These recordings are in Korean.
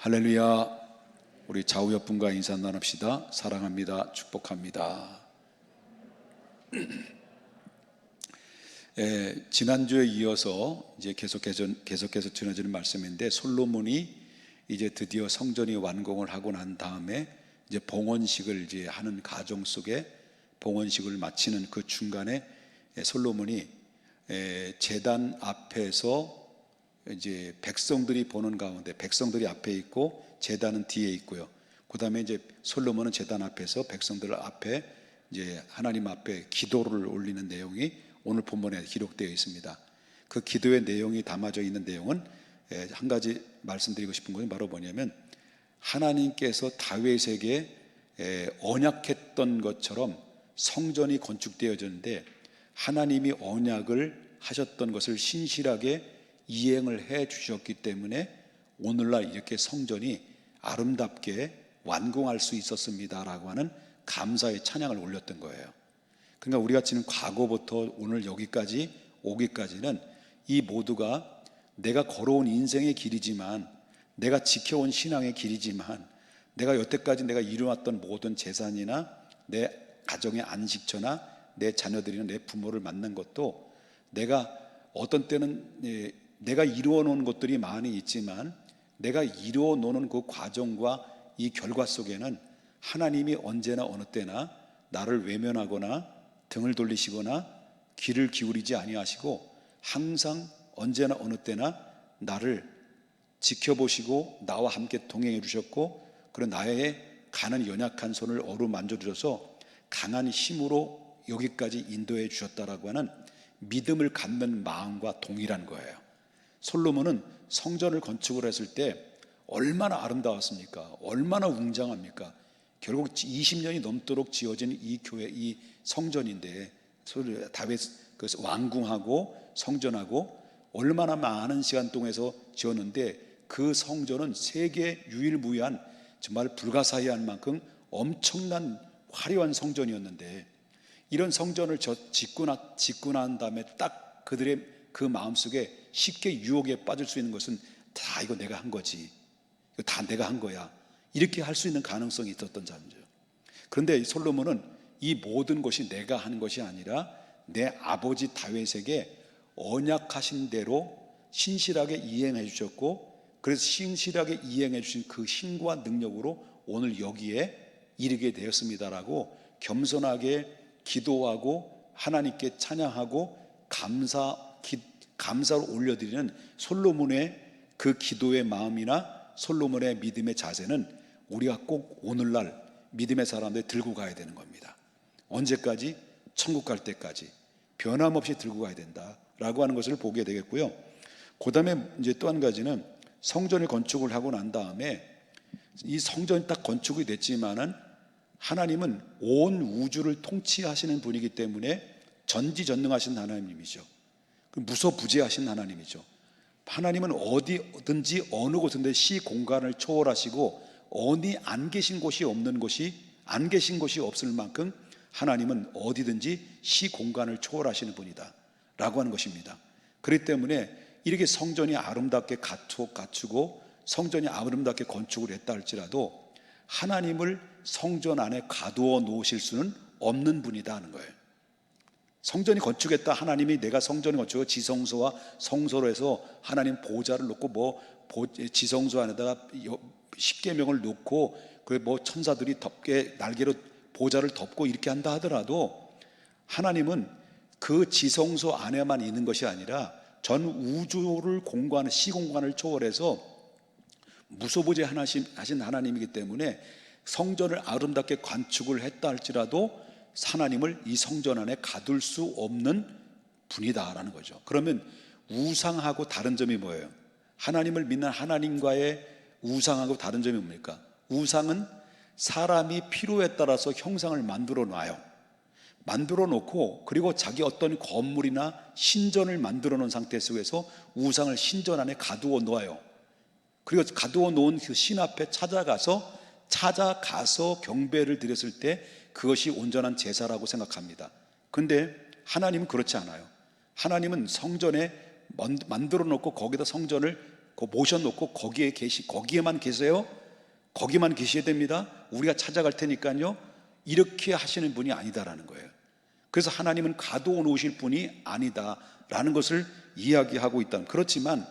할렐루야. 우리 좌우 옆분과 인사 나눕시다. 사랑합니다. 축복합니다. 지난주에 이어서 이제 계속해서 전해지는 말씀인데, 솔로몬이 이제 드디어 성전이 완공을 하고 난 다음에 이제 봉헌식을 이제 하는 가정 속에 봉헌식을 마치는 그 중간에 솔로몬이 제단 앞에서 이제 백성들이 보는 가운데, 백성들이 앞에 있고 제단은 뒤에 있고요. 그 다음에 이제 솔로몬은 제단 앞에서 백성들 앞에 이제 하나님 앞에 기도를 올리는 내용이 오늘 본문에 기록되어 있습니다. 그 기도의 내용이 담아져 있는 내용은 한 가지 말씀드리고 싶은 것은 바로 뭐냐면, 하나님께서 다윗에게 언약했던 것처럼 성전이 건축되어졌는데, 하나님이 언약을 하셨던 것을 신실하게 이행을 해 주셨기 때문에 오늘날 이렇게 성전이 아름답게 완공할 수 있었습니다라고 하는 감사의 찬양을 올렸던 거예요. 그러니까 우리가 지금 과거부터 오늘 여기까지 오기까지는 이 모두가 내가 걸어온 인생의 길이지만, 내가 지켜온 신앙의 길이지만, 내가 여태까지 내가 이루어왔던 모든 재산이나 내 가정의 안식처나 내 자녀들이나 내 부모를 만난 것도, 내가 어떤 때는 내가 이루어 놓은 것들이 많이 있지만, 내가 이루어 놓는 그 과정과 이 결과 속에는 하나님이 언제나 어느 때나 나를 외면하거나 등을 돌리시거나 귀를 기울이지 아니하시고, 항상 언제나 어느 때나 나를 지켜보시고 나와 함께 동행해 주셨고, 그리고 나의 가는 연약한 손을 어루만져 주셔서 강한 힘으로 여기까지 인도해 주셨다라고 하는 믿음을 갖는 마음과 동일한 거예요. 솔로몬은 성전을 건축을 했을 때 얼마나 아름다웠습니까? 얼마나 웅장합니까? 결국 20년이 넘도록 지어진 이 교회, 이 성전인데, 다윗 그 완궁하고 성전하고 얼마나 많은 시간 동안에서 지었는데, 그 성전은 세계 유일무이한 정말 불가사의한 만큼 엄청난 화려한 성전이었는데, 이런 성전을 짓고 난 다음에 딱 그들의 그 마음속에 쉽게 유혹에 빠질 수 있는 것은, 다 이거 내가 한 거지, 이거 다 내가 한 거야, 이렇게 할 수 있는 가능성이 있었던 자죠. 그런데 솔로몬은 이 모든 것이 내가 한 것이 아니라 내 아버지 다윗에게 언약하신 대로 신실하게 이행해 주셨고, 그래서 신실하게 이행해 주신 그 힘과 능력으로 오늘 여기에 이르게 되었습니다라고 겸손하게 기도하고 하나님께 찬양하고 감사를 올려드리는 솔로몬의 그 기도의 마음이나 솔로몬의 믿음의 자세는 우리가 꼭 오늘날 믿음의 사람들이 들고 가야 되는 겁니다. 언제까지? 천국 갈 때까지 변함없이 들고 가야 된다라고 하는 것을 보게 되겠고요. 그 다음에 이제 또 한 가지는, 성전을 건축을 하고 난 다음에 이 성전이 딱 건축이 됐지만은 하나님은 온 우주를 통치하시는 분이기 때문에 전지전능하신 하나님이죠. 무소부재하신 하나님이죠. 하나님은 어디든지 어느 곳인데 시공간을 초월하시고, 어디 안 계신 곳이 없는 곳이, 안 계신 곳이 없을 만큼 하나님은 어디든지 시공간을 초월하시는 분이다 라고 하는 것입니다. 그렇기 때문에 이렇게 성전이 아름답게 갖추고 성전이 아름답게 건축을 했다 할지라도 하나님을 성전 안에 가두어 놓으실 수는 없는 분이다 하는 거예요. 성전이 건축했다, 하나님이 내가 성전을 건축하고 지성소와 성소로 해서 하나님 보좌를 놓고 지성소 안에다가 십계명을 놓고 그 천사들이 덮게 날개로 보좌를 덮고 이렇게 한다 하더라도, 하나님은 그 지성소 안에만 있는 것이 아니라 전 우주를 공간, 시공간을 초월해서 무소부재하신 하나님이기 때문에 성전을 아름답게 건축을 했다 할지라도 하나님을 이 성전 안에 가둘 수 없는 분이다라는 거죠. 그러면 우상하고 다른 점이 뭐예요? 하나님을 믿는 하나님과의 우상하고 다른 점이 뭡니까? 우상은 사람이 필요에 따라서 형상을 만들어 놔요. 만들어 놓고, 그리고 자기 어떤 건물이나 신전을 만들어 놓은 상태 속에서 우상을 신전 안에 가두어 놓아요. 그리고 가두어 놓은 그 신 앞에 찾아가서 경배를 드렸을 때 그것이 온전한 제사라고 생각합니다. 그런데 하나님은 그렇지 않아요. 하나님은 성전에 만들어 놓고 거기다 성전을 모셔놓고 거기에만 계세요. 거기만 계셔야 됩니다. 우리가 찾아갈 테니까요. 이렇게 하시는 분이 아니다라는 거예요. 그래서 하나님은 가두어 놓으실 분이 아니다라는 것을 이야기하고 있다. 그렇지만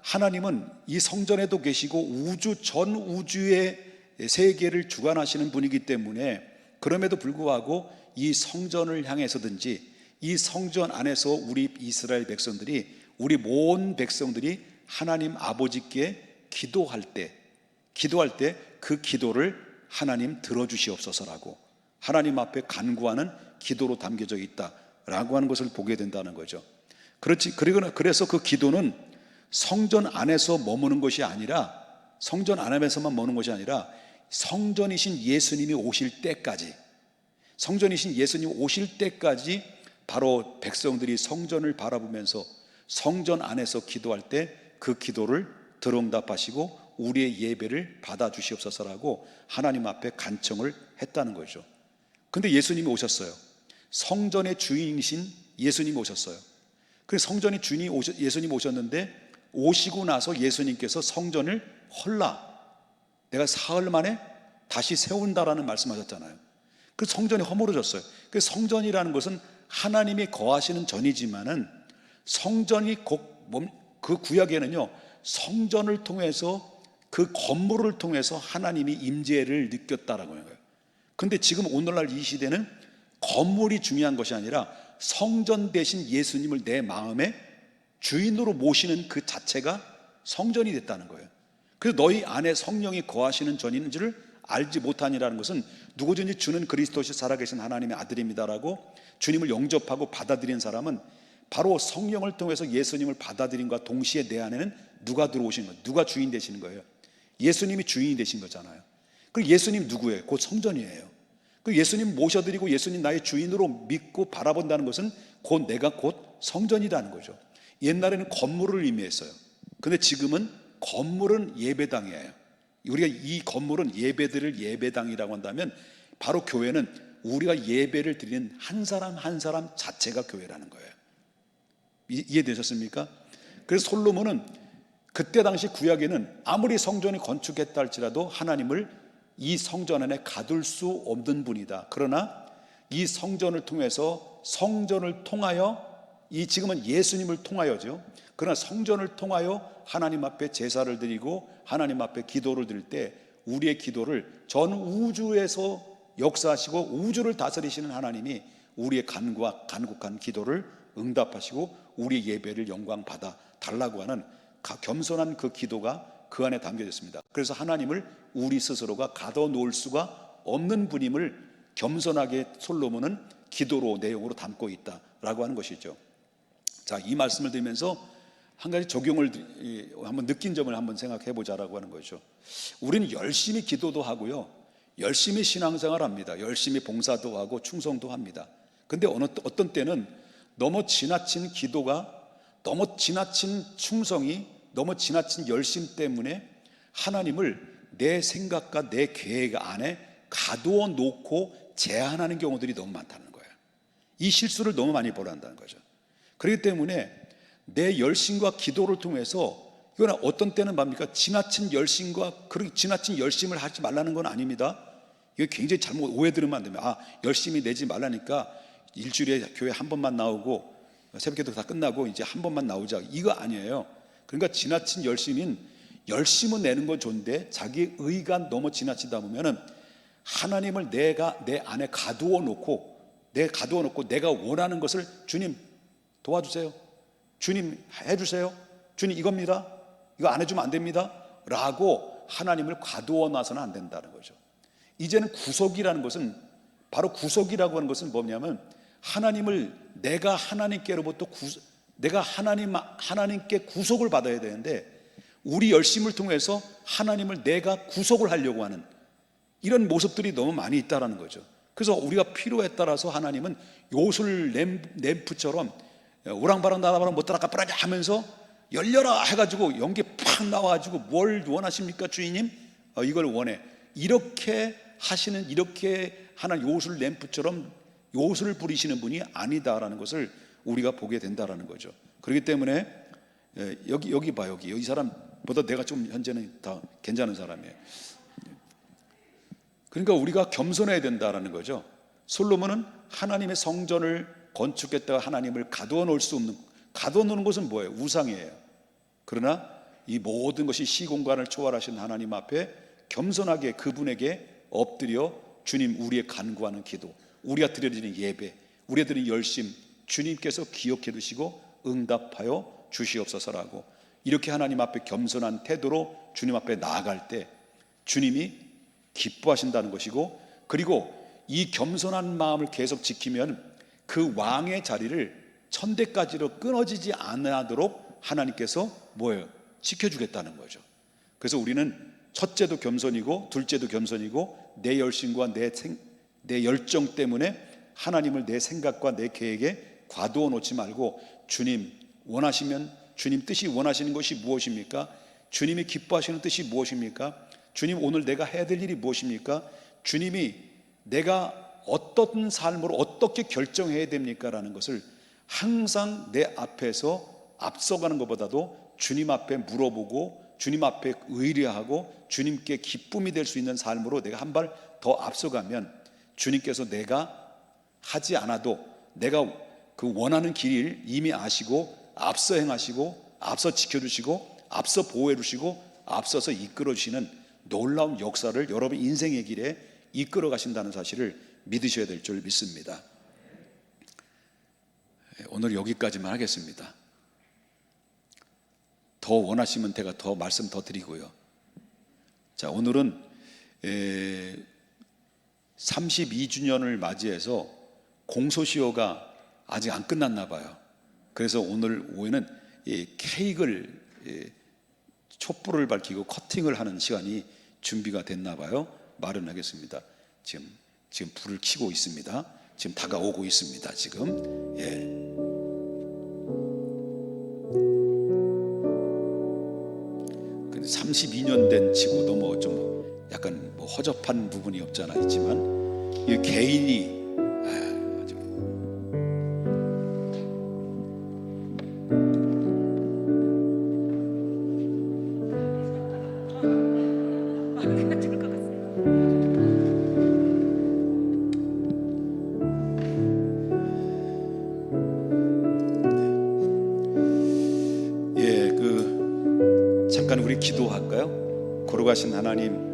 하나님은 이 성전에도 계시고 전 우주의 세계를 주관하시는 분이기 때문에 그럼에도 불구하고 이 성전을 향해서든지 이 성전 안에서 우리 이스라엘 백성들이, 우리 모든 백성들이 하나님 아버지께 기도할 때 그 기도를 하나님 들어주시옵소서라고 하나님 앞에 간구하는 기도로 담겨져 있다라고 하는 것을 보게 된다는 거죠. 그래서 그 기도는 성전 안에서 머무는 것이 아니라, 성전 안에서만 머무는 것이 아니라 성전이신 예수님이 오실 때까지, 바로 백성들이 성전을 바라보면서 성전 안에서 기도할 때 그 기도를 들응답하시고 우리의 예배를 받아주시옵소서라고 하나님 앞에 간청을 했다는 거죠. 근데 예수님이 오셨어요. 성전의 주인이신 예수님이 오셨어요. 그래서 성전의 주인이 예수님이 오셨는데, 오시고 나서 예수님께서 성전을 내가 사흘 만에 다시 세운다라는 말씀하셨잖아요. 그 성전이 허물어졌어요. 그 성전이라는 것은 하나님이 거하시는 전이지만은 성전이 그 구약에는요, 성전을 통해서, 그 건물을 통해서 하나님이 임재를 느꼈다라고 하는 거예요. 근데 지금 오늘날 이 시대는 건물이 중요한 것이 아니라 성전 대신 예수님을 내 마음에 주인으로 모시는 그 자체가 성전이 됐다는 거예요. 그래서 너희 안에 성령이 거하시는 전인 줄을 알지 못하니라는 것은, 누구든지 주는 그리스도시 살아계신 하나님의 아들입니다라고 주님을 영접하고 받아들인 사람은 바로 성령을 통해서 예수님을 받아들인 것과 동시에 내 안에는 누가 들어오신 거예요? 누가 주인 되시는 거예요? 예수님이 주인이 되신 거잖아요. 그리고 예수님 누구예요? 곧 성전이에요. 그 예수님 모셔드리고 예수님 나의 주인으로 믿고 바라본다는 것은 내가 곧 성전이라는 거죠. 옛날에는 건물을 의미했어요. 근데 지금은 건물은 예배당이에요. 우리가 이 건물은 예배드릴 예배당이라고 한다면, 바로 교회는 우리가 예배를 드리는 한 사람 한 사람 자체가 교회라는 거예요. 이해되셨습니까? 그래서 솔로몬은 그때 당시 구약에는 아무리 성전이 건축했다 할지라도 하나님을 이 성전 안에 가둘 수 없는 분이다. 그러나 이 성전을 통해서, 성전을 통하여, 지금은 예수님을 통하여죠. 그러나 성전을 통하여 하나님 앞에 제사를 드리고 하나님 앞에 기도를 드릴 때 우리의 기도를 전 우주에서 역사하시고 우주를 다스리시는 하나님이 우리의 간곡한 기도를 응답하시고 우리의 예배를 영광 받아 달라고 하는 겸손한 그 기도가 그 안에 담겨져 있습니다. 그래서 하나님을 우리 스스로가 가둬놓을 수가 없는 분임을 겸손하게 솔로몬은 기도로, 내용으로 담고 있다라고 하는 것이죠. 자, 이 말씀을 드리면서 한 가지 한번 느낀 점을 한번 생각해 보자라고 하는 거죠. 우리는 열심히 기도도 하고요, 열심히 신앙생활 합니다. 열심히 봉사도 하고 충성도 합니다. 근데 어떤 때는 너무 지나친 기도가, 너무 지나친 충성이, 너무 지나친 열심 때문에 하나님을 내 생각과 내 계획 안에 가두어 놓고 제한하는 경우들이 너무 많다는 거예요. 이 실수를 너무 많이 벌한다는 거죠. 그렇기 때문에 내 열심과 기도를 통해서, 이거는 어떤 때는 뭡니까? 지나친 열심을 하지 말라는 건 아닙니다. 이거 굉장히 잘못 오해 들으면 안 됩니다. 열심히 내지 말라니까 일주일에 교회 한 번만 나오고 새벽기도 다 끝나고 이제 한 번만 나오자, 이거 아니에요. 그러니까 지나친 열심은 내는 건 좋은데 자기 의가 너무 지나치다 보면은 하나님을 내가 내 안에 가두어 놓고 내가 원하는 것을, 주님 도와주세요, 주님 해주세요, 주님 이겁니다, 이거 안 해주면 안 됩니다 라고 하나님을 가두어 놔서는 안 된다는 거죠. 이제는 구속이라는 것은, 바로 구속이라고 하는 것은 뭐냐면, 하나님을 내가 하나님께로부터 내가 하나님께 구속을 받아야 되는데, 우리 열심을 통해서 하나님을 내가 구속을 하려고 하는 이런 모습들이 너무 많이 있다라는 거죠. 그래서 우리가 필요에 따라서 하나님은 요술 램프처럼 오랑바랑 나라바랑 못 따라가 뿌라냐 하면서 열려라 해가지고 연기 팍 나와가지고, 뭘 원하십니까 주인님? 이걸 원해. 이렇게 하는 요술 램프처럼 요술을 부리시는 분이 아니다라는 것을 우리가 보게 된다라는 거죠. 그렇기 때문에 여기 봐, 여기 이 사람보다 내가 좀 현재는 더 괜찮은 사람이에요. 그러니까 우리가 겸손해야 된다라는 거죠. 솔로몬은 하나님의 성전을 건축했다가 하나님을 가두어 놓을 수 없는, 가두어 놓는 것은 뭐예요? 우상이에요. 그러나 이 모든 것이 시공간을 초월하신 하나님 앞에 겸손하게 그분에게 엎드려 주님, 우리의 간구하는 기도, 우리가 드려지는 예배, 우리가 드리는 열심, 주님께서 기억해 두시고 응답하여 주시옵소서라고, 이렇게 하나님 앞에 겸손한 태도로 주님 앞에 나아갈 때 주님이 기뻐하신다는 것이고, 그리고 이 겸손한 마음을 계속 지키면 그 왕의 자리를 천대까지로 끊어지지 않도록 하나님께서 뭐예요? 지켜주겠다는 거죠. 그래서 우리는 첫째도 겸손이고 둘째도 겸손이고, 내 열심과 내 열정 때문에 하나님을 내 생각과 내 계획에 과두어 놓지 말고, 주님 원하시면, 주님 뜻이 원하시는 것이 무엇입니까? 주님이 기뻐하시는 뜻이 무엇입니까? 주님 오늘 내가 해야 될 일이 무엇입니까? 주님이 내가 어떤 삶으로 어떻게 결정해야 됩니까? 라는 것을 항상 내 앞에서 앞서가는 것보다도 주님 앞에 물어보고 주님 앞에 의뢰하고 주님께 기쁨이 될 수 있는 삶으로 내가 한 발 더 앞서가면, 주님께서 내가 하지 않아도 내가 그 원하는 길을 이미 아시고 앞서 행하시고 앞서 지켜주시고 앞서 보호해 주시고 앞서서 이끌어 주시는 놀라운 역사를 여러분 인생의 길에 이끌어 가신다는 사실을 믿으셔야 될 줄 믿습니다. 오늘 여기까지만 하겠습니다. 더 원하시면 제가 더 말씀 더 드리고요. 자, 오늘은 32주년을 맞이해서 공소시효가 아직 안 끝났나 봐요. 그래서 오늘 오후에는 케이크를, 촛불을 밝히고 커팅을 하는 시간이 준비가 됐나 봐요. 마련하겠습니다. 지금 불을 켜고 있습니다. 지금 다가오고 있습니다. 지금. 근데 32년 된 치고도 뭐 좀 약간 뭐 허접한 부분이 없잖아 있지만, 이 개인이 잠깐 우리 기도할까요? 거룩하신 하나님,